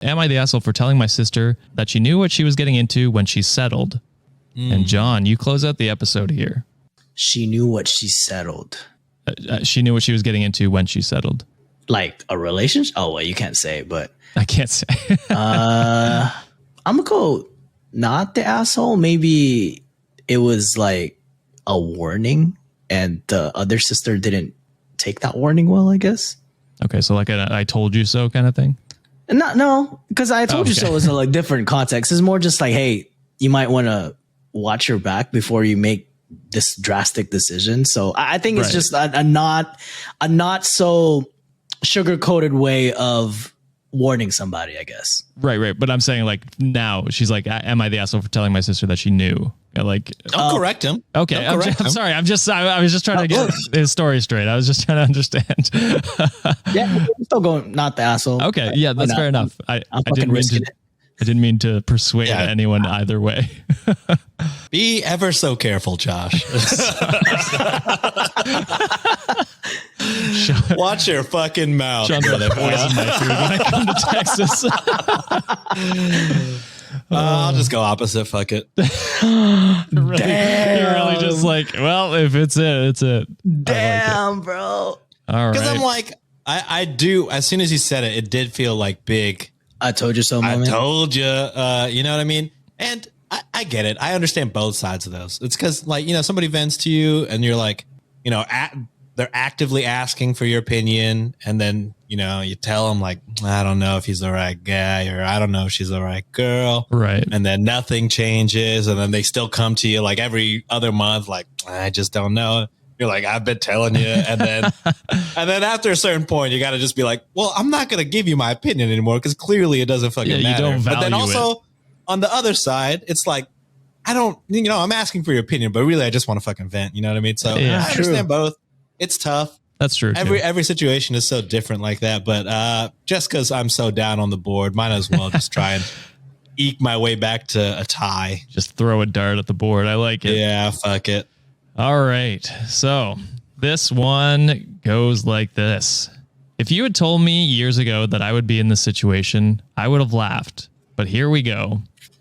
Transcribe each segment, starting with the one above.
Am I the asshole for telling my sister that she knew what she was getting into when she settled? And John, you close out the episode here. She knew what she settled. She knew what she was getting into when she settled. Like a relationship? Oh, well, you can't say, but I can't say. I'm gonna go not the asshole. Maybe it was like a warning and the other sister didn't take that warning well, I guess. Okay, so like I told you so kind of thing? No, because I told you so is a like different context. It's more just like, hey, you might want to watch your back before you make this drastic decision. So I think it's just a not so sugar-coated way of warning somebody, I guess. Right. But I'm saying like now she's like, am I the asshole for telling my sister that she knew? Like, don't correct him. Okay, I'm sorry. I was just trying to get his story straight. I was just trying to understand. Yeah, I'm still going not the asshole. Okay, yeah, that's fair enough. I didn't mean to persuade anyone either way. Be ever so careful, Josh. Watch your fucking mouth. Sean's gonna poison my food when I come to Texas. I'll just go opposite. Fuck it. You're really just like, well, if it's it, it's it. Damn, like it. bro. All right. Because I'm like, I do. As soon as you said it, it did feel like big. I told you so, moment. I told you. You know what I mean? And I get it. I understand both sides of those. It's because, like, you know, somebody vents to you and you're like, you know, they're actively asking for your opinion. And then, you know, you tell them, like, I don't know if he's the right guy, or I don't know if she's the right girl. Right. And then nothing changes. And then they still come to you like every other month, like, I just don't know. You're like, I've been telling you. And then after a certain point, you got to just be like, well, I'm not going to give you my opinion anymore because clearly it doesn't fucking matter. You don't value but then also on the other side, it's like, I'm asking for your opinion, but really I just want to fucking vent. You know what I mean? So I understand both. It's tough. That's true. Every situation is so different like that. But just because I'm so down on the board, might as well just try and eke my way back to a tie. Just throw a dart at the board. I like it. Yeah, fuck it. All right. So this one goes like this. If you had told me years ago that I would be in this situation, I would have laughed. But here we go.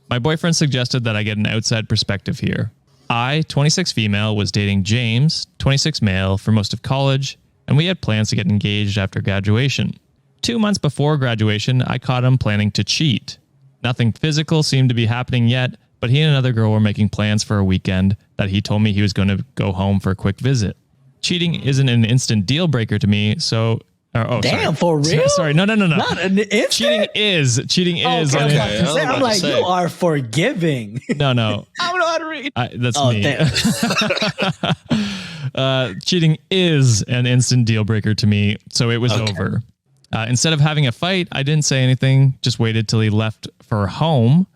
My boyfriend suggested that I get an outside perspective here. I, 26 female, was dating James, 26 male, for most of college, and we had plans to get engaged after graduation. 2 months before graduation, I caught him planning to cheat. Nothing physical seemed to be happening yet, but he and another girl were making plans for a weekend that he told me he was going to go home for a quick visit. Cheating isn't an instant deal breaker to me, so... Damn, for real? Sorry, no. Not an instant? Cheating is. Okay. I'm like, you are forgiving. No. I don't know how to read. That's me. Damn. Cheating is an instant deal breaker to me, so it was over. Instead of having a fight, I didn't say anything, just waited till he left for home,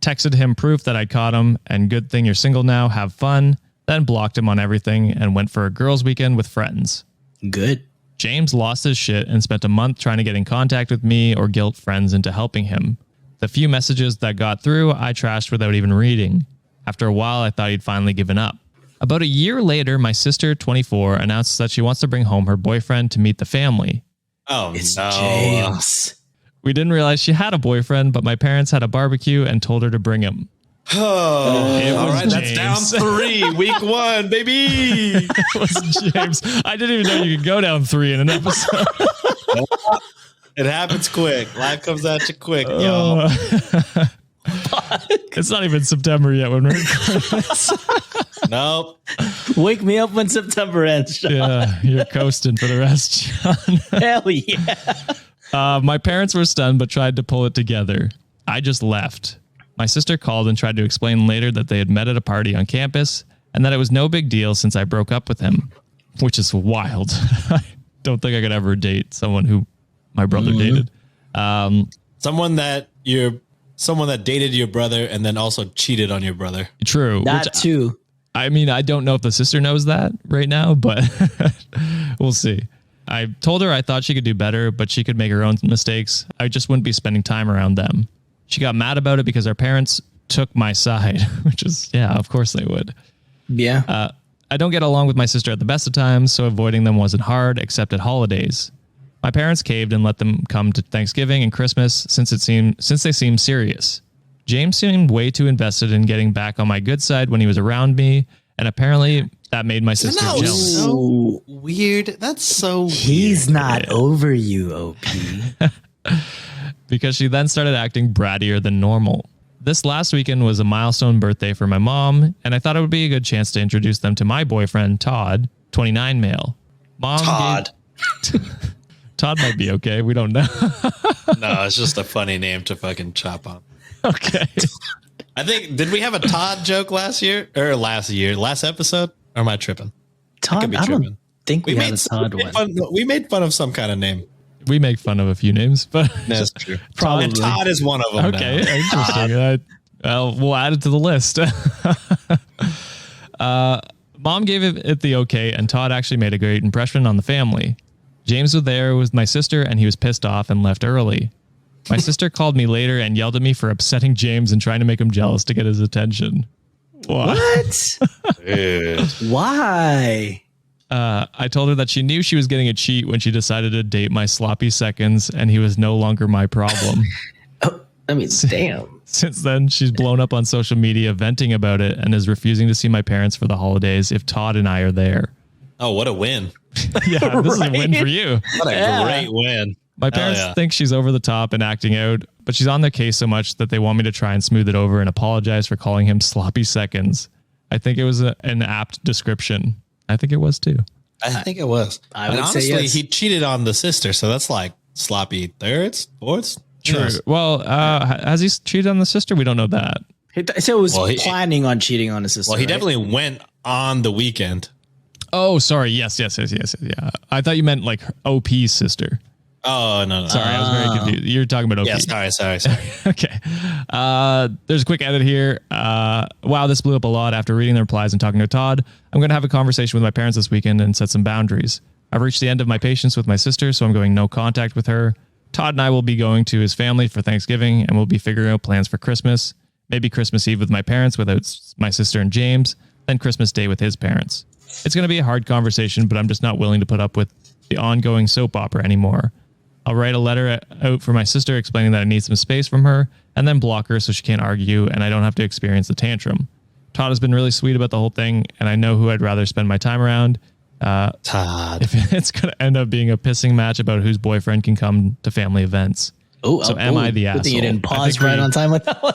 texted him proof that I caught him, and good thing you're single now, have fun, then blocked him on everything and went for a girls' weekend with friends. Good. James lost his shit and spent a month trying to get in contact with me or guilt friends into helping him. The few messages that got through, I trashed without even reading. After a while, I thought he'd finally given up. About a year later, my sister, 24, announced that she wants to bring home her boyfriend to meet the family. Oh, it's no. James. We didn't realize she had a boyfriend, but my parents had a barbecue and told her to bring him. Oh, all right. James. That's down 3, week 1, baby. It was James. I didn't even know you could go down 3 in an episode. It happens quick. Life comes at you quick, yo. It's not even September yet when we're recording this. Nope. Wake me up when September ends, Sean. Yeah, you're coasting for the rest, John. Hell yeah. My parents were stunned, but tried to pull it together. I just left. My sister called and tried to explain later that they had met at a party on campus and that it was no big deal since I broke up with him, which is wild. I don't think I could ever date someone who my brother dated. Someone that dated your brother and then also cheated on your brother. True. That too. I mean, I don't know if the sister knows that right now, but we'll see. I told her I thought she could do better, but she could make her own mistakes. I just wouldn't be spending time around them. She got mad about it because our parents took my side, which is, yeah, of course they would. Yeah. I don't get along with my sister at the best of times, so avoiding them wasn't hard, except at holidays. My parents caved and let them come to Thanksgiving and Christmas since they seemed serious. James seemed way too invested in getting back on my good side when he was around me, and apparently that made my sister jealous. So weird. That's so He's weird. not over you, OP. Because she then started acting brattier than normal. This last weekend was a milestone birthday for my mom, and I thought it would be a good chance to introduce them to my boyfriend, Todd, 29 male. Todd. Todd might be okay. We don't know. No, it's just a funny name to fucking chop on. Okay. I think, did we have a Todd joke last episode? Or am I tripping? Todd, I don't think we had a Todd one. We made fun of some kind of name. We make fun of a few names, but That's true. Probably. And Todd is one of them. Okay, now. interesting. We'll add it to the list. Mom gave it the okay, and Todd actually made a great impression on the family. James was there with my sister, and he was pissed off and left early. My sister called me later and yelled at me for upsetting James and trying to make him jealous to get his attention. What? Why? I told her that she knew she was getting a cheat when she decided to date my sloppy seconds, and he was no longer my problem. I mean, damn. Since then, she's blown up on social media venting about it and is refusing to see my parents for the holidays if Todd and I are there. Oh, what a win. Yeah, this is a win for you. What a great win. My parents think she's over the top and acting out, but she's on their case so much that they want me to try and smooth it over and apologize for calling him sloppy seconds. I think it was an apt description. I think it was too. I think it was. I would honestly, say yes. he cheated on the sister, so that's like sloppy thirds, fourths. True. Yes. Well, has he cheated on the sister? We don't know that. So it was planning on cheating on his sister. Well, he right? definitely went on the weekend. Oh, sorry. Yes. Yeah. I thought you meant like OP's sister. Oh, no. Sorry, I was very confused. You're talking about OP. Yeah, sorry. Okay. There's a quick edit here. Wow, this blew up a lot after reading the replies and talking to Todd. I'm going to have a conversation with my parents this weekend and set some boundaries. I've reached the end of my patience with my sister, so I'm going no contact with her. Todd and I will be going to his family for Thanksgiving, and we'll be figuring out plans for Christmas. Maybe Christmas Eve with my parents without my sister and James, then Christmas Day with his parents. It's going to be a hard conversation, but I'm just not willing to put up with the ongoing soap opera anymore. I'll write a letter out for my sister explaining that I need some space from her and then block her so she can't argue and I don't have to experience the tantrum. Todd has been really sweet about the whole thing, and I know who I'd rather spend my time around. Todd. If it's going to end up being a pissing match about whose boyfriend can come to family events. Am I the asshole? You didn't pause right on time with that one.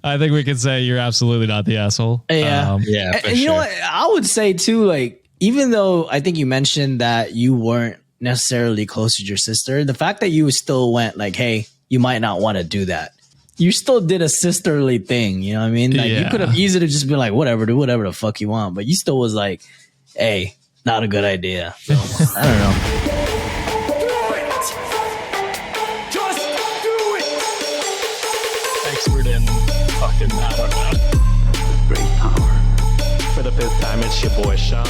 I think we could say you're absolutely not the asshole. Yeah. For and you know what? I would say too, like, even though I think you mentioned that you weren't necessarily close to your sister, the fact that you still went like, hey, you might not want to do that. You still did a sisterly thing. You know what I mean? Like, you could have easily just been like, whatever, do whatever the fuck you want. But you still was like, hey, not a good idea. So, I don't know. Expert in fucking, I don't know. Great power. For the fifth time, it's your boy Sean.